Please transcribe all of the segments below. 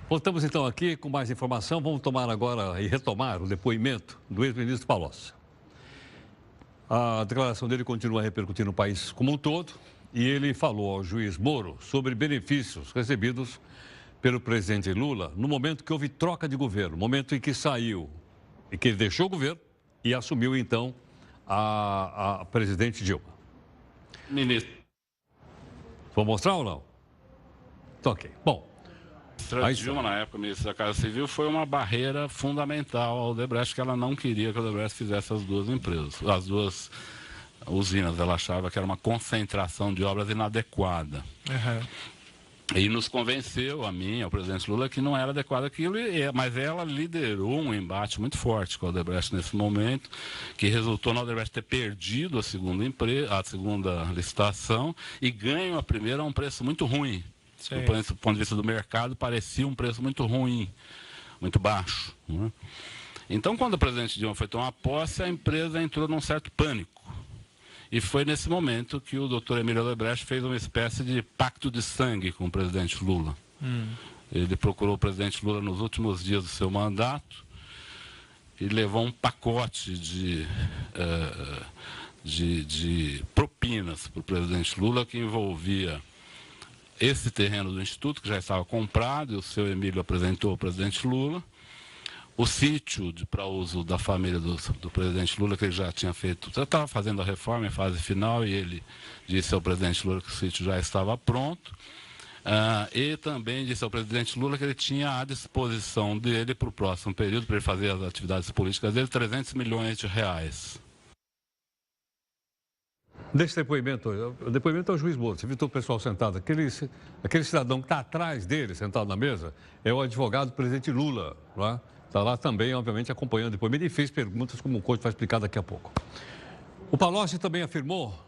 Voltamos então aqui com mais informação. Vamos tomar agora e retomar o depoimento do ex-ministro Palocci. A declaração dele continua a repercutir no país como um todo e ele falou ao juiz Moro sobre benefícios recebidos pelo presidente Lula no momento que houve troca de governo, momento em que saiu e que ele deixou o governo e assumiu então a presidente Dilma. Ministro. Vou mostrar ou não? Então, ok. Bom. A Dilma, na época, ministra da Casa Civil, foi uma barreira fundamental ao Odebrecht, que ela não queria que o Odebrecht fizesse as duas empresas, as duas usinas. Ela achava que era uma concentração de obras inadequada. E nos convenceu, a mim, ao presidente Lula, que não era adequado aquilo, mas ela liderou um embate muito forte com o Odebrecht nesse momento, que resultou no Odebrecht ter perdido a segunda licitação e ganho a primeira a um preço muito ruim. Do ponto de vista do mercado, parecia um preço muito ruim, muito baixo. Né? Então, quando o presidente Dilma foi tomar posse, a empresa entrou num certo pânico. E foi nesse momento que o doutor Emílio Odebrecht fez uma espécie de pacto de sangue com o presidente Lula. Ele procurou o presidente Lula nos últimos dias do seu mandato e levou um pacote de propinas para o presidente Lula que envolvia esse terreno do Instituto, que já estava comprado, e o seu Emílio apresentou ao presidente Lula, o sítio para uso da família do presidente Lula, que ele já tinha feito, já estava fazendo a reforma em fase final, e ele disse ao presidente Lula que o sítio já estava pronto, e também disse ao presidente Lula que ele tinha à disposição dele para o próximo período, para ele fazer as atividades políticas dele, 300 milhões de reais. Desse depoimento, o depoimento é o juiz Moro. Você viu o pessoal sentado? Aquele cidadão que está atrás dele, sentado na mesa, é o advogado do presidente Lula. Está lá também, obviamente, acompanhando o depoimento e fez perguntas, como o Couto vai explicar daqui a pouco. O Palocci também afirmou,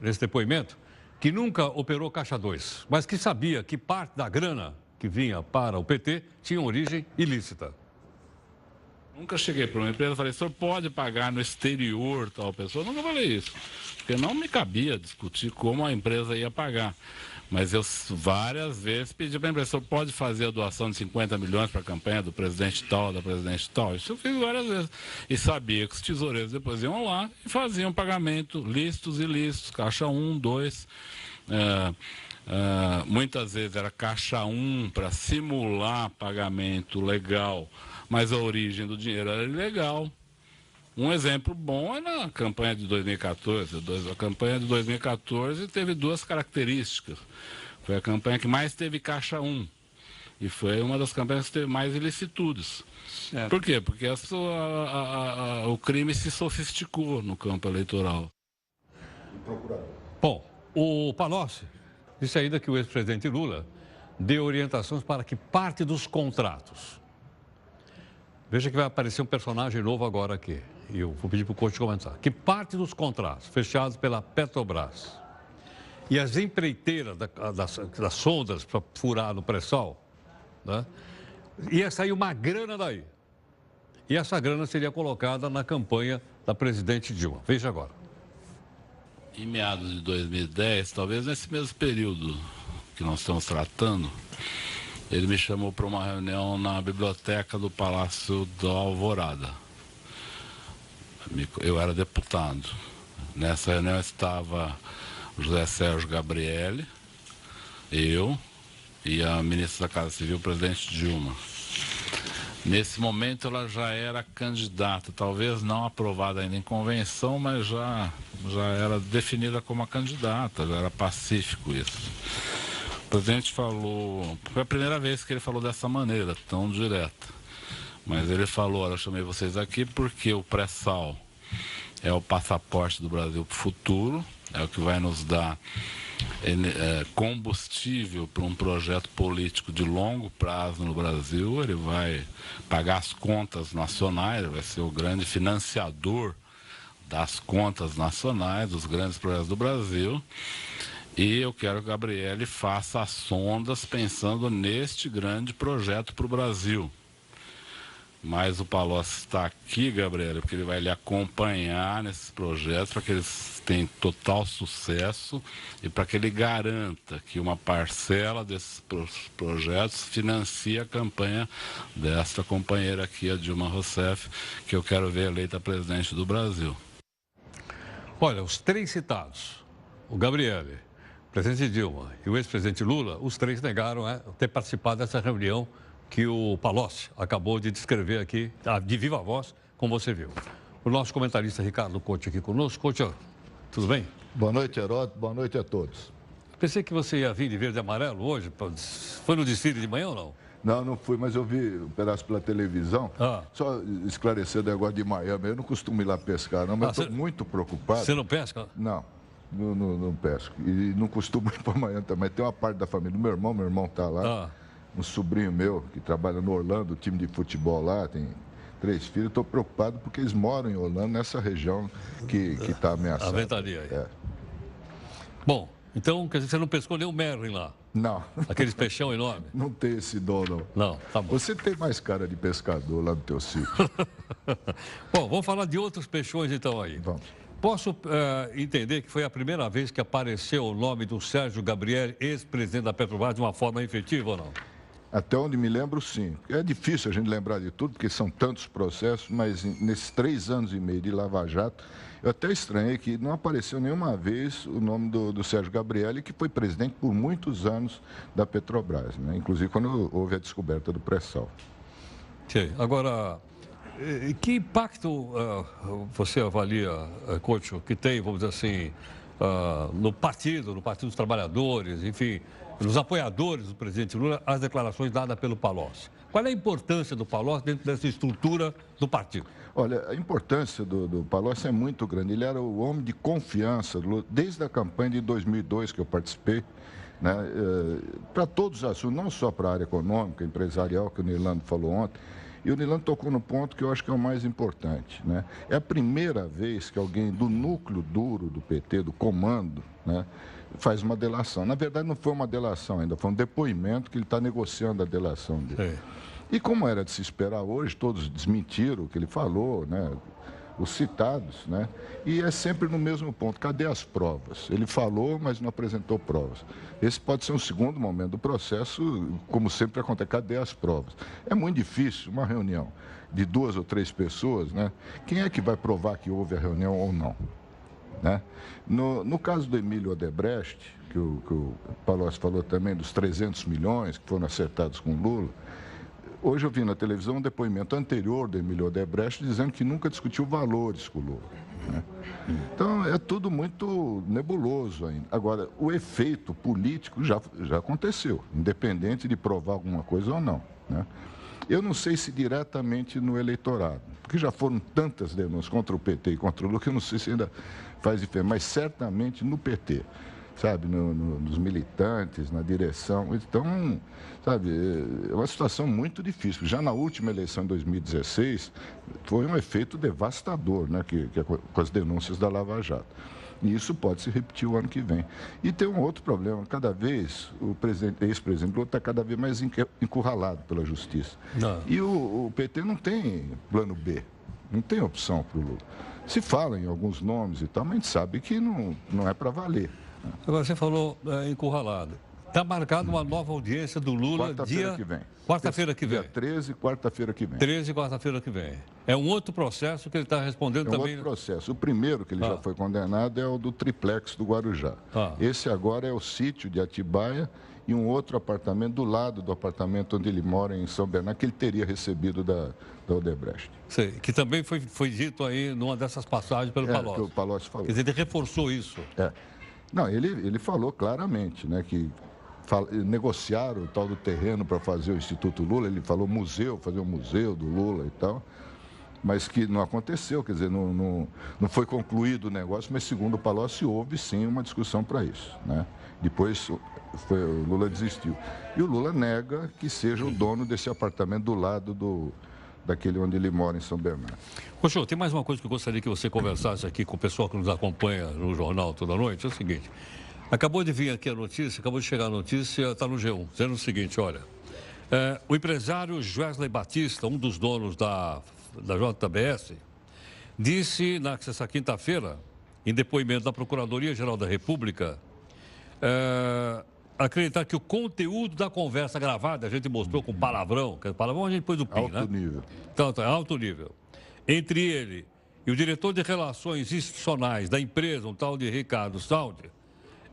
nesse depoimento, que nunca operou Caixa 2, mas que sabia que parte da grana que vinha para o PT tinha origem ilícita. Nunca cheguei para uma empresa e falei, o senhor pode pagar no exterior tal pessoa? Nunca falei isso, porque não me cabia discutir como a empresa ia pagar. Mas eu várias vezes pedi para a empresa, o senhor pode fazer a doação de 50 milhões para a campanha do presidente tal, da presidente tal? Isso eu fiz várias vezes. E sabia que os tesoureiros depois iam lá e faziam pagamento, lícitos e ilícitos, Caixa 1, 2... muitas vezes era Caixa 1 para simular pagamento legal, mas a origem do dinheiro era ilegal. Um exemplo bom é na campanha de 2014. A campanha de 2014 teve duas características. Foi a campanha que mais teve Caixa 1 e foi uma das campanhas que teve mais ilicitudes. Certo. Por quê? Porque o crime se sofisticou no campo eleitoral. Bom, o Palocci disse ainda que o ex-presidente Lula deu orientações para que parte dos contratos... Veja que vai aparecer um personagem novo agora aqui. E eu vou pedir para o Couto comentar. Que parte dos contratos fechados pela Petrobras e as empreiteiras das sondas para furar no pré-sal, né, ia sair uma grana daí. E essa grana seria colocada na campanha da presidente Dilma. Veja agora. Em meados de 2010, talvez nesse mesmo período que nós estamos tratando, ele me chamou para uma reunião na biblioteca do Palácio da Alvorada. Eu era deputado. Nessa reunião estava o José Sérgio Gabrielli, eu e a ministra da Casa Civil, o presidente Dilma. Nesse momento ela já era candidata, talvez não aprovada ainda em convenção, mas já era definida como a candidata, já era pacífico isso. O presidente falou, foi a primeira vez que ele falou dessa maneira, tão direta. Mas ele falou, olha, eu chamei vocês aqui porque o pré-sal é o passaporte do Brasil para o futuro, é o que vai nos dar combustível para um projeto político de longo prazo no Brasil. Ele vai pagar as contas nacionais, vai ser o grande financiador das contas nacionais, dos grandes projetos do Brasil. E eu quero que o Gabrielli faça as sondas pensando neste grande projeto para o Brasil. Mas o Palocci está aqui, Gabriel, porque ele vai lhe acompanhar nesses projetos para que eles tenham total sucesso e para que ele garanta que uma parcela desses projetos financie a campanha desta companheira aqui, a Dilma Rousseff, que eu quero ver eleita presidente do Brasil. Olha, os três citados, o Gabriele, o presidente Dilma e o ex-presidente Lula, os três negaram ter participado dessa reunião que o Palocci acabou de descrever aqui, de viva voz, como você viu. O nosso comentarista Ricardo Couto aqui conosco. Couto, tudo bem? Boa noite, Heródoto. Boa noite a todos. Pensei que você ia vir de verde e amarelo hoje. Foi no desfile de manhã ou não? Não, não fui, mas eu vi um pedaço pela televisão. Só esclarecer o negócio de Miami. Eu não costumo ir lá pescar, não, mas estou muito preocupado. Você não pesca? Não, não pesco. E não costumo ir para Miami também. Tem uma parte da família do meu irmão está lá. Um sobrinho meu que trabalha no Orlando, time de futebol lá, tem 3 filhos. Estou preocupado porque eles moram em Orlando, nessa região que está ameaçada. A ventania aí. Bom, então, quer dizer, você não pescou nem o Merlin lá? Não. Aqueles peixão enorme? Não tem esse dom, não. Não, tá bom. Você tem mais cara de pescador lá no teu sítio. Bom, vamos falar de outros peixões então aí. Vamos. Posso entender que foi a primeira vez que apareceu o nome do Sérgio Gabriel, ex-presidente da Petrobras, de uma forma efetiva ou não? Até onde me lembro, sim. É difícil a gente lembrar de tudo, porque são tantos processos, mas nesses 3 anos e meio de Lava Jato, eu até estranhei que não apareceu nenhuma vez o nome do Sérgio Gabriel, que foi presidente por muitos anos da Petrobras, né? Inclusive quando houve a descoberta do pré-sal. Sim. Agora, que impacto você avalia, Couto, que tem, vamos dizer assim, no Partido dos Trabalhadores, enfim, nos apoiadores do presidente Lula, as declarações dadas pelo Palocci? Qual é a importância do Palocci dentro dessa estrutura do partido? Olha, a importância do Palocci é muito grande. Ele era o homem de confiança do Lula, desde a campanha de 2002 que eu participei, né, para todos os assuntos, não só para a área econômica, empresarial, que o Nilando falou ontem. E o Nilando tocou no ponto que eu acho que é o mais importante, né? É a primeira vez que alguém do núcleo duro do PT, do comando, né, faz uma delação. Na verdade, não foi uma delação ainda, foi um depoimento que ele está negociando a delação dele. E como era de se esperar hoje, todos desmentiram o que ele falou, né? Os citados, né? E é sempre no mesmo ponto. Cadê as provas? Ele falou, mas não apresentou provas. Esse pode ser um segundo momento do processo, como sempre acontece. Cadê as provas? É muito difícil uma reunião de 2 ou 3 pessoas, né? Quem é que vai provar que houve a reunião ou não? Né? No caso do Emílio Odebrecht, que o Palocci falou também dos 300 milhões que foram acertados com Lula, hoje eu vi na televisão um depoimento anterior do Emílio Odebrecht dizendo que nunca discutiu valores com o Lula. Né? Então, é tudo muito nebuloso ainda. Agora, o efeito político já aconteceu, independente de provar alguma coisa ou não. Né? Eu não sei se diretamente no eleitorado, porque já foram tantas denúncias contra o PT e contra o Lula que eu não sei se ainda faz diferença, mas certamente no PT. Sabe, nos militantes, na direção. Então, sabe, é uma situação muito difícil. Já na última eleição, em 2016, foi um efeito devastador, né, com as denúncias da Lava Jato. E isso pode se repetir o ano que vem. E tem um outro problema. Cada vez, o ex-presidente Lula está cada vez mais encurralado pela justiça. Não. E o PT não tem plano B, não tem opção para o Lula. Se fala em alguns nomes e tal, mas a gente sabe que não é para valer. Agora, você falou encurralado. Está marcada uma nova audiência do Lula quarta-feira que vem. Quarta-feira que vem. Dia 13, quarta-feira que vem. 13, quarta-feira que vem. É um outro processo que ele está respondendo também. É um outro processo. O primeiro que ele já foi condenado é o do triplex do Guarujá. Esse agora é o sítio de Atibaia e um outro apartamento do lado do apartamento onde ele mora em São Bernardo, que ele teria recebido da Odebrecht. Sei, que também foi dito aí numa dessas passagens pelo Palocci. Que o Palocci falou. Quer dizer, ele reforçou isso. Não, ele falou claramente, né, que negociaram o tal do terreno para fazer o Instituto Lula. Ele falou fazer um museu do Lula e tal, mas que não aconteceu, quer dizer, não foi concluído o negócio, mas segundo o Palocci houve sim uma discussão para isso, né? Depois o Lula desistiu. E o Lula nega que seja o dono desse apartamento do lado daquele onde ele mora, em São Bernardo. Poxa, tem mais uma coisa que eu gostaria que você conversasse aqui com o pessoal que nos acompanha no jornal toda noite. É o seguinte, acabou de vir aqui a notícia, acabou de chegar a notícia, está no G1, dizendo o seguinte, olha, O empresário Wesley Batista, um dos donos da JBS, disse nessa quinta-feira, em depoimento da Procuradoria-Geral da República, acreditar que o conteúdo da conversa gravada, a gente mostrou com palavrão, que palavrão a gente pôs o PIN, né? Alto nível. Então, alto nível. Entre ele e o diretor de Relações Institucionais da empresa, um tal de Ricardo Saldi,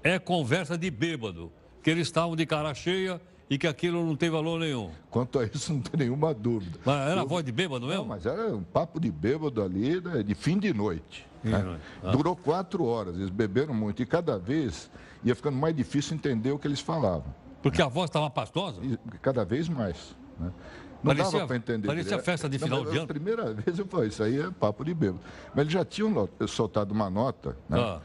é conversa de bêbado, que eles estavam de cara cheia e que aquilo não tem valor nenhum. Quanto a isso, não tem nenhuma dúvida. Mas era voz de bêbado mesmo? Não, mas era um papo de bêbado ali, né, de fim de noite. Né? Durou 4 horas, eles beberam muito e cada vez ia ficando mais difícil entender o que eles falavam. Porque a voz estava pastosa? E cada vez mais. Né? Não dava para entender. Parecia festa de final de ano. A primeira vez eu falei, isso aí é papo de bêbado. Mas eles já tinham soltado uma nota, né?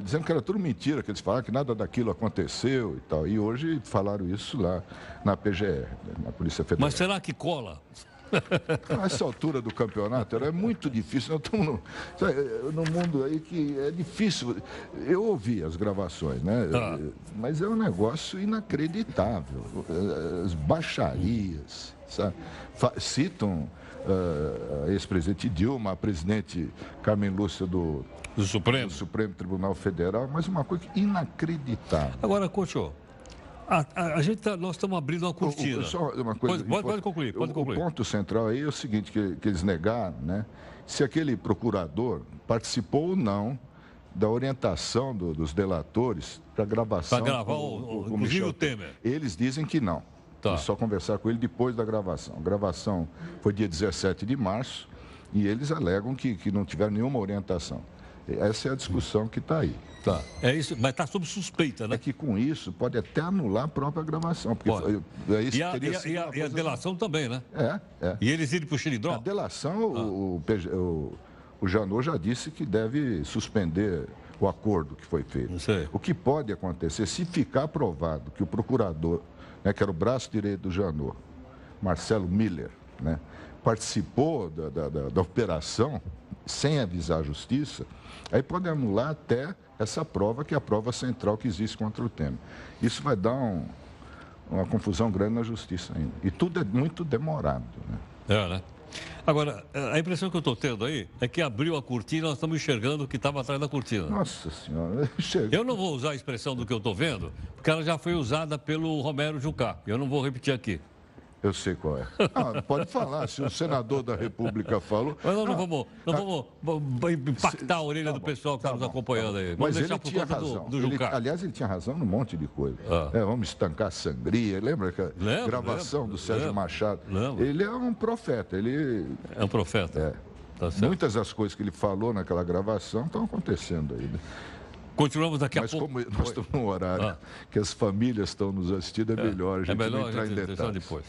Dizendo que era tudo mentira, que eles falaram que nada daquilo aconteceu e tal. E hoje falaram isso lá na PGR, na Polícia Federal. Mas será que cola? A essa altura do campeonato é muito difícil. Nós estamos num mundo aí que é difícil. Eu ouvi as gravações, né? Mas é um negócio inacreditável. As baixarias, sabe? Citam a ex-presidente Dilma, a presidente Carmen Lúcia do Supremo Tribunal Federal, mas uma coisa inacreditável. Agora, Couto, nós estamos abrindo uma cortina. Só uma coisa, pode concluir. O ponto central aí é o seguinte, que eles negaram, né? Se aquele procurador participou ou não da orientação dos delatores para gravação. Para gravar o Temer. Eles dizem que não. Tá. Só conversar com ele depois da gravação. A gravação foi dia 17 de março e eles alegam que não tiveram nenhuma orientação. Essa é a discussão que está aí. Tá. É isso, mas está sob suspeita, né? É que com isso pode até anular a própria gravação. Porque e a delação também, né? É. E eles irem para o xilindró? A delação, o Janot já disse que deve suspender o acordo que foi feito. Não sei. O que pode acontecer, se ficar provado que o procurador, né, que era o braço direito do Janot, Marcelo Miller, né, participou da operação sem avisar a justiça, aí pode anular até essa prova, que é a prova central que existe contra o Temer. Isso vai dar uma confusão grande na justiça ainda. E tudo é muito demorado. Né? Né? Agora, a impressão que eu estou tendo aí é que abriu a cortina e nós estamos enxergando o que estava atrás da cortina. Nossa Senhora. Eu não vou usar a expressão do que eu estou vendo, porque ela já foi usada pelo Romero Jucá. Eu não vou repetir aqui. Eu sei qual é. Pode falar, se o senador da República falou. Mas nós não vamos impactar a orelha do pessoal que está nos acompanhando aí. Vamos mas ele tinha razão. Aliás, ele tinha razão num monte de coisa. Vamos estancar a sangria. Lembra que a gravação do Sérgio Machado? Ele é um profeta. Ele é um profeta. Tá certo. Muitas das coisas que ele falou naquela gravação estão acontecendo aí. Né? Continuamos daqui a pouco. Mas como nós estamos num horário que as famílias estão nos assistindo, é melhor a gente não entrar em detalhes. Depois.